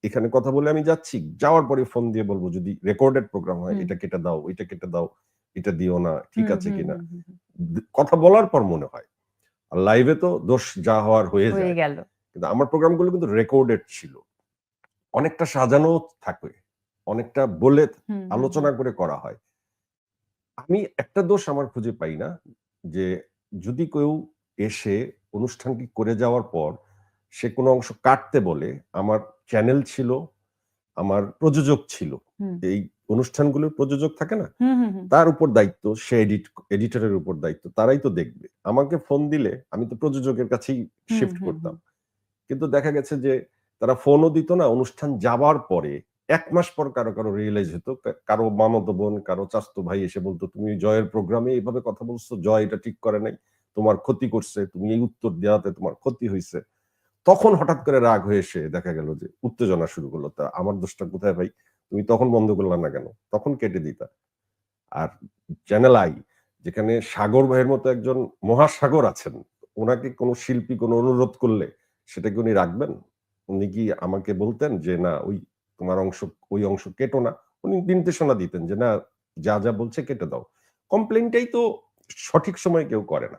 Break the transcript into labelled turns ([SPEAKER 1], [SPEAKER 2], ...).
[SPEAKER 1] এখানে কথা বলে আমি যাচ্ছি, যাওয়ার পরে ফোন দিয়ে বলবো যদি রেকর্ডেড প্রোগ্রাম হয় এটা কেটে দাও, ওইটা কেটে দাও, এটা দিও না, ঠিক আছে কিনা। কথা বলার পর মনে হয়। আর লাইভে তো দোষ যা হওয়ার হয়ে যায়। কিন্তু আমার প্রোগ্রামগুলো কিন্তু রেকর্ডেড ছিল, অনেকটা সাজানো থাকে, অনেকটা বলে আলোচনা করে করা হয়। আমি একটা দোষ আমার খুঁজে পাই না যে যদি কেউ এসে অনুষ্ঠানটি করে যাওয়ার পর সে কোনো অংশ কাটতে বলে, আমার চ্যানেল ছিল, আমার প্রযোজক ছিল, এই অনুষ্ঠানগুলোর প্রযোজক থাকে না, তার উপর দায়িত্ব, সে এডিটরের উপর দায়িত্ব, তারাই তো দেখবে। আমাকে ফোন দিলে আমি তো প্রযোজকের কাছেই শিফট করতাম, কিন্তু দেখা গেছে যে তারা ফোনও দিত না। অনুষ্ঠান যাবার পরে 1 মাস পর কারো কারো রিয়েলাইজ হতো, কারো মামাতো বোন, কারো চাচাতো ভাই এসে বলতো তুমি জয়ের প্রোগ্রামে এইভাবে কথা বলছো, জয় এটা ঠিক করে নাই, তোমার ক্ষতি করছে, তুমি এই উত্তর দেওয়াতে তোমার ক্ষতি হয়েছে। তখন হঠাৎ করে রাগ হয়ে এসে দেখা গেল যে উত্তেজনা শুরু করলো, তা আমার দোষটা কোথায় ভাই, তুমি তখন বন্ধ করলা না কেন, তখন কেটে দিতা। আর চ্যানেল আই, যেখানে সাগর ভাইয়ের মতো একজন মহাসাগর আছেন, ওনাকে কোনো শিল্পী কোনো অনুরোধ করলে সেটা কি উনি রাখবেন? উনি কি আমাকে বলতেন যে না ওই তোমার অংশ, ওই অংশ কেটো না? উনি নির্দেশনা দিতেন যে না, যা যা বলছে কেটে দাও। কমপ্লেইনটাই তো সঠিক সময়ে কেউ করে না।